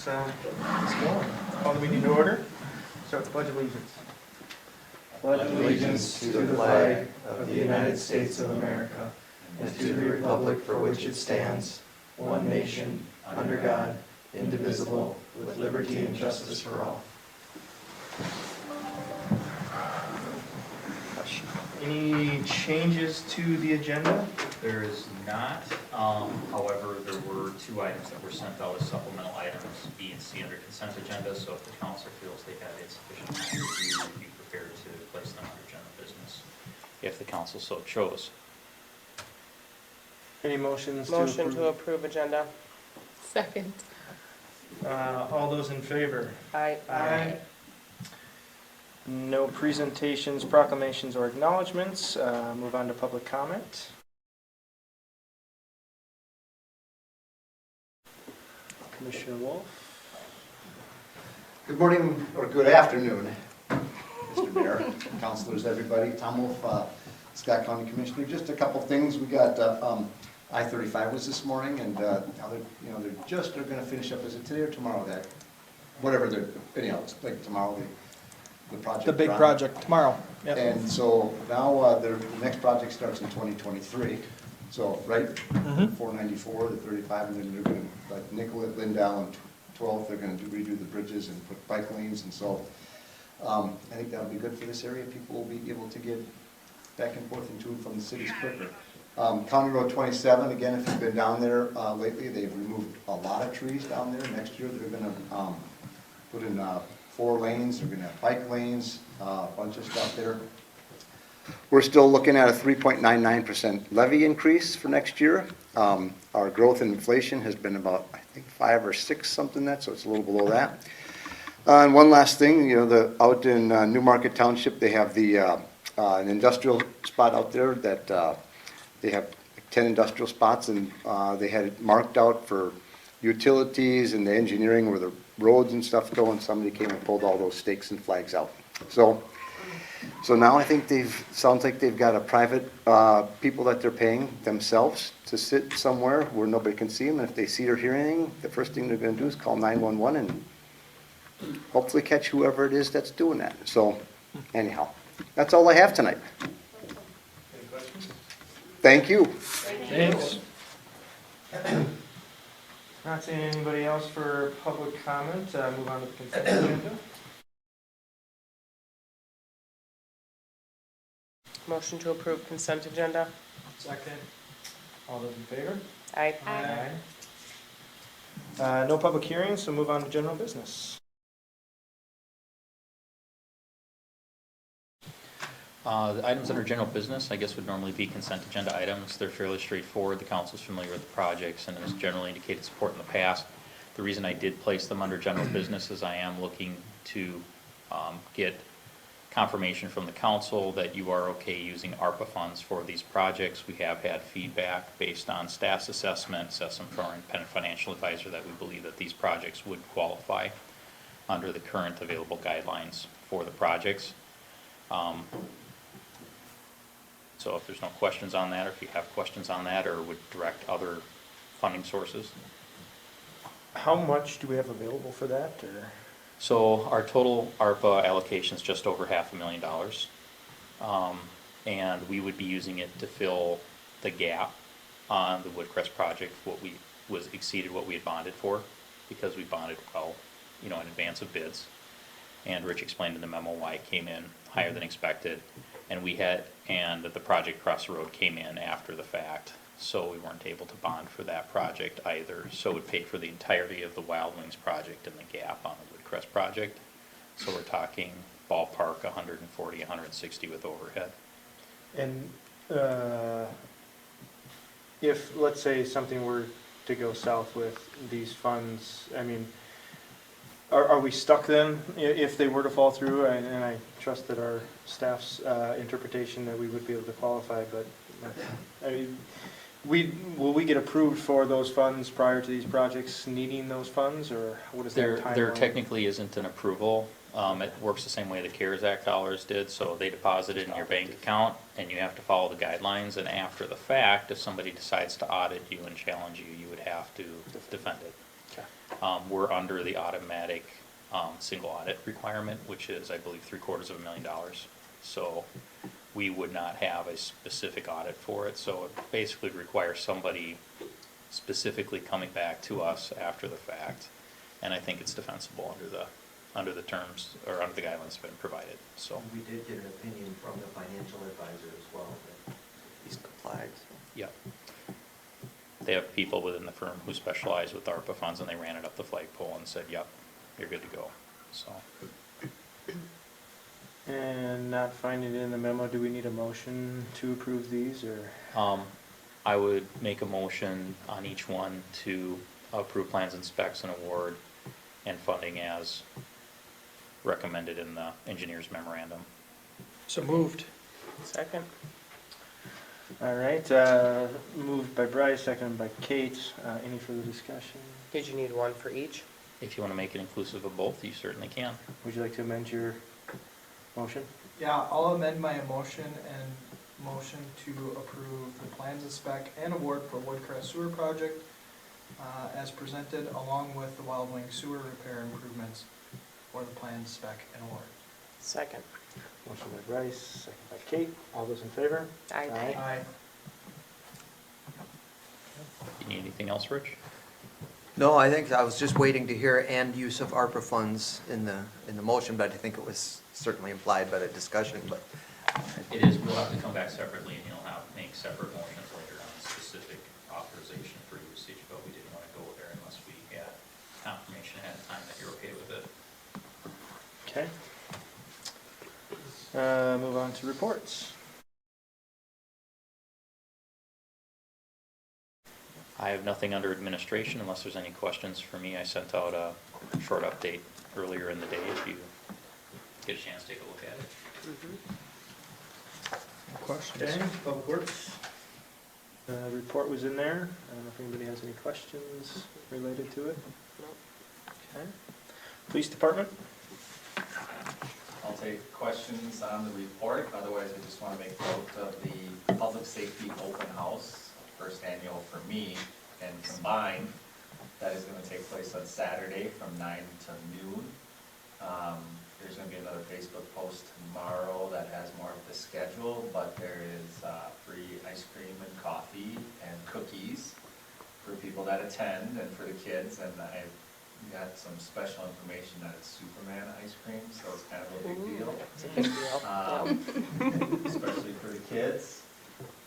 Let's go. Call the meeting to order. Start the Pledge of Allegiance. Pledge allegiance to the flag of the United States of America and to the republic for which it stands, one nation, under God, indivisible, with liberty and justice for all. Any changes to the agenda? There is not. However, there were two items that were sent out as supplemental items, B and C under consent agenda, so if the council feels they have insufficient time to review, we'd be prepared to place them under general business, if the council so chose. Any motions to Motion approve? to approve agenda. Second. All those in favor? Aye. Aye. No presentations, proclamations, or acknowledgements. Move on to public comment. Commissioner Wolf. Good morning, or good afternoon, Mr. Mayor, councilors, everybody. Tom Wolf, Scott County Commissioner. Just a couple things. We got I-35 was this morning, and now they're going to finish up. Is it today or tomorrow? That whatever they're anyhow, it's like tomorrow. The project. The big project tomorrow. Yep. And so now the next project starts in 2023. So, right, 494, the 35, and then they're going to, like Nicollet, Lindau, and 12th, they're going to redo the bridges and put bike lanes. And so I think that'll be good for this area. People will be able to get back and forth and to and from the cities quicker. County Road 27, again, if you've been down there lately, they've removed a lot of trees down there. Next year they're going to put in 4 lanes, they're going to have bike lanes, a bunch of stuff there. We're still looking at a 3.99% levy increase for next year. Our growth in inflation has been about, I think, 5 or 6 something that, so it's a little below that. And one last thing, out in Newmarket Township, they have an industrial spot out there that they have 10 industrial spots, and they had it marked out for utilities and the engineering where the roads and stuff go, and somebody came and pulled all those stakes and flags out. So now I think sounds like they've got a private people that they're paying themselves to sit somewhere where nobody can see them. And if they see or hear anything, the first thing they're going to do is call 911 and hopefully catch whoever it is that's doing that. So anyhow, that's all I have tonight. Any questions? Thank you. Thanks. Not seeing anybody else for public comment. Move on to the consent agenda. Motion to approve consent agenda. Second. All those in favor? Aye. No public hearings, so move on to general business. The items under general business, I guess, would normally be consent agenda items. They're fairly straightforward. The council's familiar with the projects and has generally indicated support in the past. The reason I did place them under general business is I am looking to get confirmation from the council that you are okay using ARPA funds for these projects. We have had feedback based on staff's assessment from our independent financial advisor that we believe that these projects would qualify under the current available guidelines for the projects. So if there's no questions on that, or if you have questions on that, or would direct other funding sources. How much do we have available for that? Or? So our total ARPA allocation is just over $500,000. And we would be using it to fill the gap on the Woodcrest project, exceeded what we had bonded for, because we bonded well, in advance of bids. And Rich explained in the memo why it came in higher than expected. And that the project across the road came in after the fact, so we weren't able to bond for that project either. So it would pay for the entirety of the Wild Wings project and the gap on the Woodcrest project. So we're talking ballpark 140, 160 with overhead. And if, let's say, something were to go south with these funds, I mean, are we stuck then if they were to fall through? And I trust that our staff's interpretation that we would be able to qualify, but I mean, will we get approved for those funds prior to these projects needing those funds, or what is their timeline? There technically isn't an approval. It works the same way the CARES Act dollars did, so they deposit it in your bank account, and you have to follow the guidelines, and after the fact, if somebody decides to audit you and challenge you, you would have to defend it. Okay. We're under the automatic single audit requirement, which is, I believe, $750,000. So we would not have a specific audit for it. So it basically requires somebody specifically coming back to us after the fact. And I think it's defensible under the terms, or under the guidelines that have been provided, so. We did get an opinion from the financial advisor as well, that he's complied. Yeah. They have people within the firm who specialize with ARPA funds, and they ran it up the flagpole and said, yep, you're good to go, so. And not finding it in the memo, do we need a motion to approve these, or? I would make a motion on each one to approve plans and specs and award and funding as recommended in the engineer's memorandum. So moved. Second. All right, moved by Bryce, seconded by Kate. Any further discussion? Did you need one for each? If you want to make it inclusive of both, you certainly can. Would you like to amend your motion? Yeah, I'll amend my motion and motion to approve the plans and spec and award for Woodcrest Sewer Project as presented, along with the Wild Wing Sewer repair improvements for the plans, spec, and award. Second. Motion by Bryce, second by Kate. All those in favor? Aye. Aye. You need anything else, Rich? No, I think I was just waiting to hear and use of ARPA funds in the motion, but I think it was certainly implied by the discussion, but. It is, we'll have to come back separately, and you'll have to make separate motions later on specific authorization for usage, but we didn't want to go there unless we had confirmation ahead of time that you're okay with it. Okay. Move on to reports. I have nothing under administration unless there's any questions for me. I sent out a short update earlier in the day if you get a chance to take a look at it. Okay, Public Works. Report was in there. I don't know if anybody has any questions related to it. Okay. Police Department. I'll take questions on the report, otherwise I just want to make note of the public safety open house, first annual for me, and combined, that is going to take place on Saturday from 9 to noon. There's going to be another Facebook post tomorrow that has more of the schedule, but there is free ice cream and coffee and cookies for people that attend and for the kids, and I've got some special information that it's Superman ice cream, so it's kind of a big deal. It's a big deal. Especially for the kids.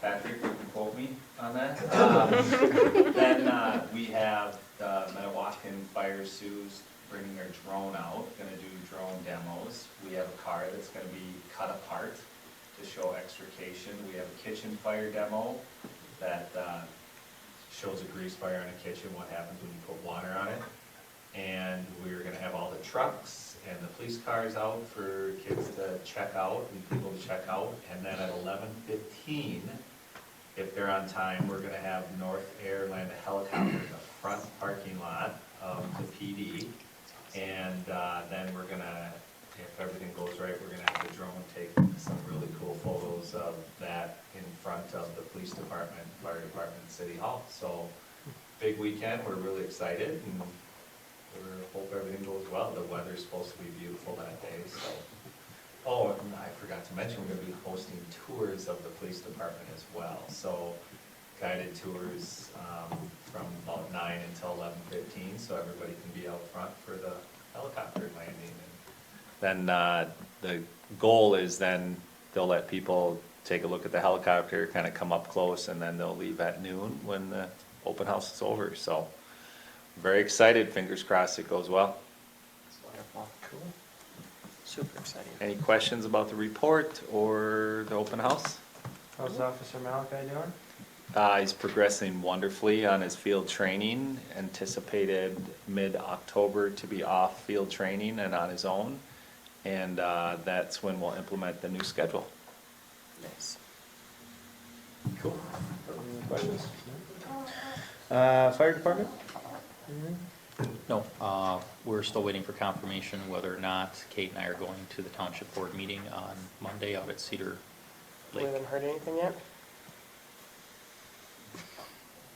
Patrick, you can quote me on that. Then we have the Metawakan Fire Sioux's bringing their drone out, gonna do drone demos. We have a car that's gonna be cut apart to show extrication. We have a kitchen fire demo that shows a grease fire in a kitchen, what happens when you put water on it. And we're gonna have all the trucks and the police cars out for kids to check out and people to check out. And then at 11:15, if they're on time, we're gonna have North Air land a helicopter in the front parking lot of the PD. And then we're gonna, if everything goes right, we're gonna have the drone take some really cool photos of that in front of the police department, fire department, and city hall. So big weekend, we're really excited, and we hope everything goes well. The weather's supposed to be beautiful that day, so. Oh, and I forgot to mention, we're gonna be hosting tours of the police department as well. So guided tours from about 9 until 11:15, so everybody can be out front for the helicopter landing. And then the goal is then they'll let people take a look at the helicopter, kind of come up close, and then they'll leave at noon when the open house is over. So very excited, fingers crossed it goes well. Wonderful. Cool. Super exciting. Any questions about the report or the open house? How's Officer Malachi doing? He's progressing wonderfully on his field training, anticipated mid-October to be off field training and on his own. And that's when we'll implement the new schedule. Nice. Cool. Any questions? Fire Department? No, we're still waiting for confirmation whether or not Kate and I are going to the township board meeting on Monday out at Cedar We Lake. haven't heard anything yet?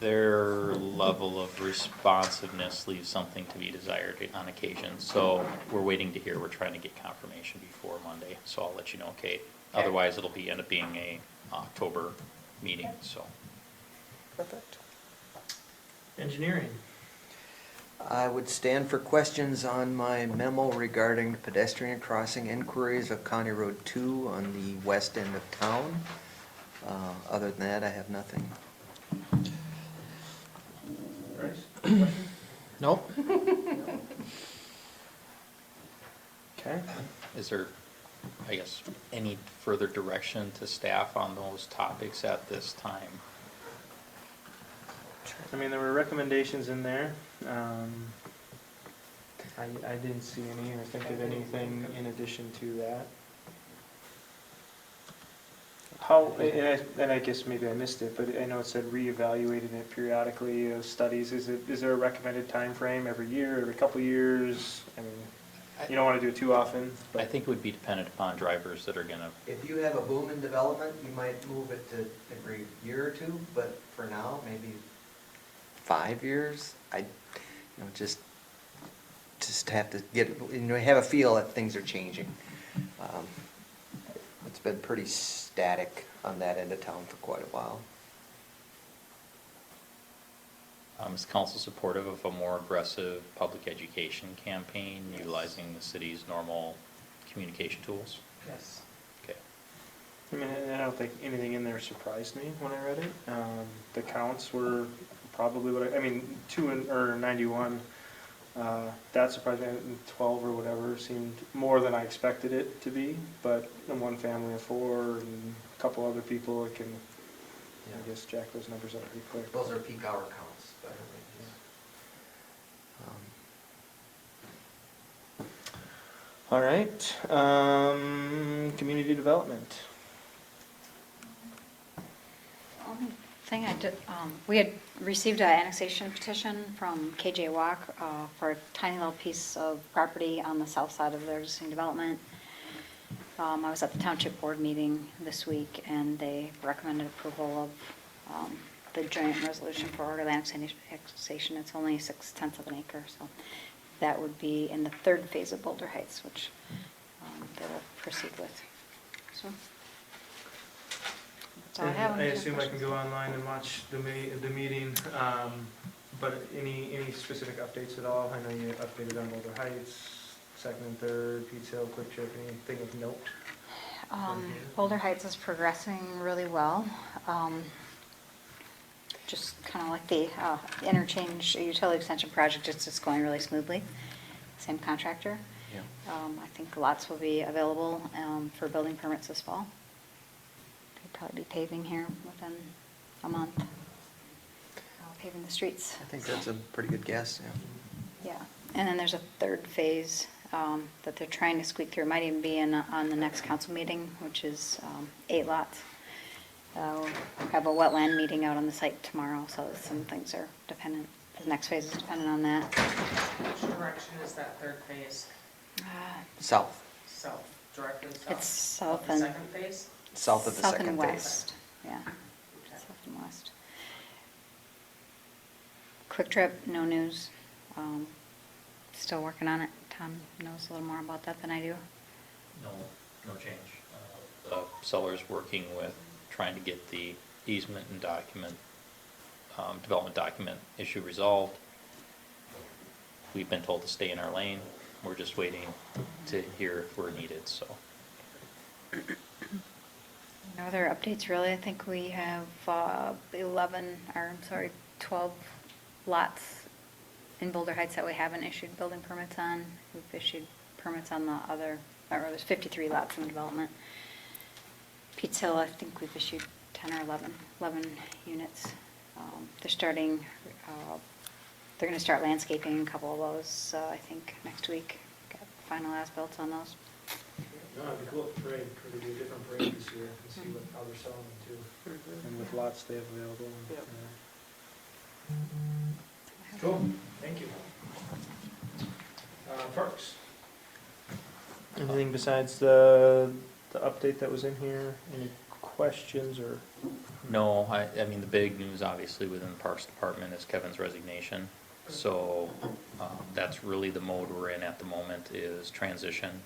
Their level of responsiveness leaves something to be desired on occasion, so we're waiting to hear. We're trying to get confirmation before Monday, so I'll let you know, Kate. Okay. Otherwise, it'll end up being a October meeting, so. Perfect. Engineering. I would stand for questions on my memo regarding pedestrian crossing inquiries of County Road 2 on the west end of town. Other than that, I have nothing. Bryce? Nope. Okay. Is there, I guess, any further direction to staff on those topics at this time? I mean, there were recommendations in there. I didn't see any or think of anything in addition to that. How, and I guess maybe I missed it, but I know it said reevaluating it periodically, studies. Is there a recommended time frame every year, every couple years? I mean, you don't want to do it too often. I But think it would be dependent upon drivers that are gonna, If you have a boom in development, you might move it to every year or two, but for now, maybe 5 years. Just have to get, have a feel that things are changing. It's been pretty static on that end of town for quite a while. is council supportive of a more aggressive public education campaign utilizing the city's normal communication tools? Yes. Okay. I mean, I don't think anything in there surprised me when I read it. The counts were probably what I mean, 91, that surprised me, and 12 or whatever seemed more than I expected it to be, but in one family of 4 and a couple other people, it can, I guess, jack those numbers up pretty quick. Those are peak hour counts, by the way. All right, community development. Only thing I did, we had received an annexation petition from KJ Walk for a tiny little piece of property on the south side of their existing development. I was at the township board meeting this week, and they recommended approval of the joint resolution for order of annexation. It's only 6/10 of an acre, so that would be in the third phase of Boulder Heights, which they will proceed with. So. That's all I have. I assume I can go online and watch the meeting, but any specific updates at all? I know you updated on Boulder Heights, second and third, Pizza Hill, Quick Trip, anything of note? Boulder Heights is progressing really well. Just kind of like the interchange utility extension project, it's just going really smoothly. Same contractor. Yeah. I think lots will be available for building permits this fall. Could probably be paving here within a month. Paving the streets. I think that's a pretty good guess, yeah. Yeah, and then there's a third phase that they're trying to squeak through. It might even be on the next council meeting, which is 8 lots. We'll have a wetland meeting out on the site tomorrow, so some things are dependent. The next phase is dependent on that. Which direction is that third phase? South, South, directly south? It's south Of the and. second phase? south of the second South and phase. west, yeah, Okay. south and west. Quick Trip, no news. Still working on it. Tom knows a little more about that than I do. No change. The seller's working with trying to get the easement and development document issue resolved. We've been told to stay in our lane. We're just waiting to hear if we're needed, so. No other updates really. I think we have 12 lots in Boulder Heights that we haven't issued building permits on. We've issued permits on the other, or there's 53 lots in development. Pizza Hill, I think we've issued 10 or 11 units. They're going to start landscaping a couple of those, I think, next week. Got final as-built on those. No, it'd be cool to parade, do a different parade this year and see how they're selling them too. And with lots they have available. And, Yep. Cool, thank you. Parks. Anything besides the update that was in here? Any questions or? No, I mean, the big news obviously within the Parks Department is Kevin's resignation. So, that's really the mode we're in at the moment is transition,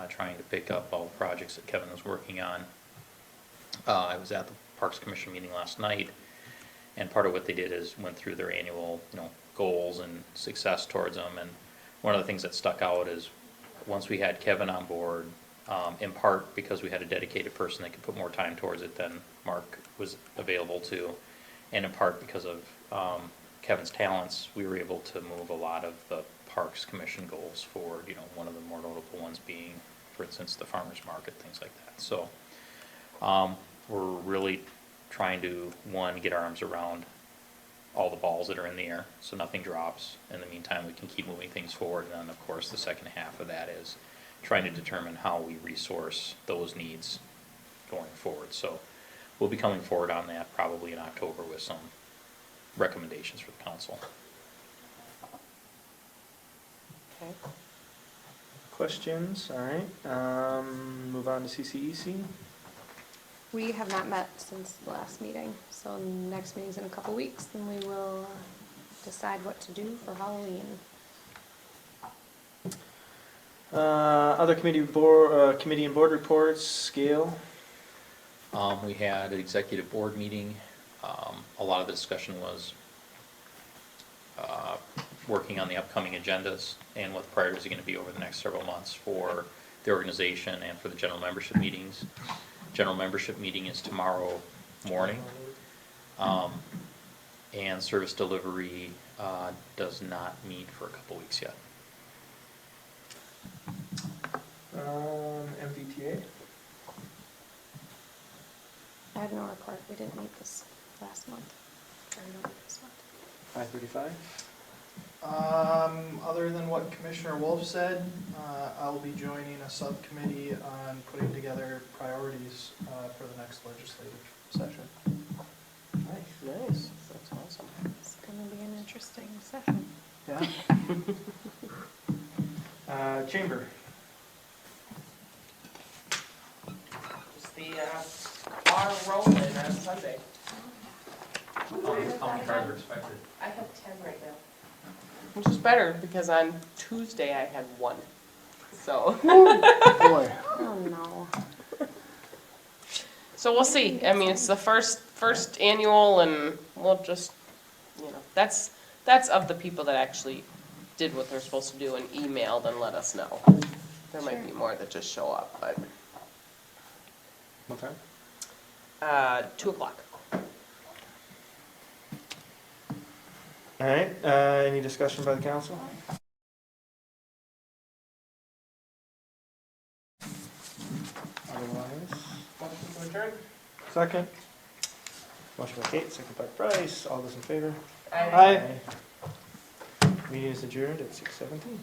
trying to pick up all the projects that Kevin was working on. I was at the Parks Commission meeting last night, and part of what they did is went through their annual, goals and success towards them. And one of the things that stuck out is once we had Kevin on board, in part because we had a dedicated person that could put more time towards it than Mark was available to, and in part because of Kevin's talents, we were able to move a lot of the Parks Commission goals forward. One of the more notable ones being, for instance, the farmers market, things like that. So we're really trying to, one, get our arms around all the balls that are in the air so nothing drops. In the meantime, we can keep moving things forward. And then, of course, the second half of that is trying to determine how we resource those needs going forward. So we'll be coming forward on that probably in October with some recommendations for the council. Okay. Questions? All right. Move on to CCEC. We have not met since the last meeting, so next meeting's in a couple weeks, then we will decide what to do for Halloween. Other committee and board reports. Gail. We had an executive board meeting. A lot of the discussion was working on the upcoming agendas and what the priorities are going to be over the next several months for the organization and for the general membership meetings. General membership meeting is tomorrow morning. And service delivery does not meet for a couple weeks yet. MVTA. I have no report, we didn't meet this last month, or we don't meet this month. 535. Other than what Commissioner Wolf said, I'll be joining a subcommittee on putting together priorities for the next legislative session. Nice, that's awesome. It's gonna be an interesting session. Yeah. Chamber. Just the bar rolling on Sunday. How many cars are expected? I have 10 right now. Which is better, because on Tuesday I had 1, so. Boy. Oh, no. So we'll see, I mean, it's the first annual, and we'll just, that's of the people that actually did what they're supposed to do and emailed and let us know. There might be more that just show up, but, What time? 2 o'clock. All right. Any discussion by the council? Otherwise. Motion to adjourn? Second. Motion by Kate, second by Bryce. All those in favor? Aye. Meeting is adjourned at 6:17.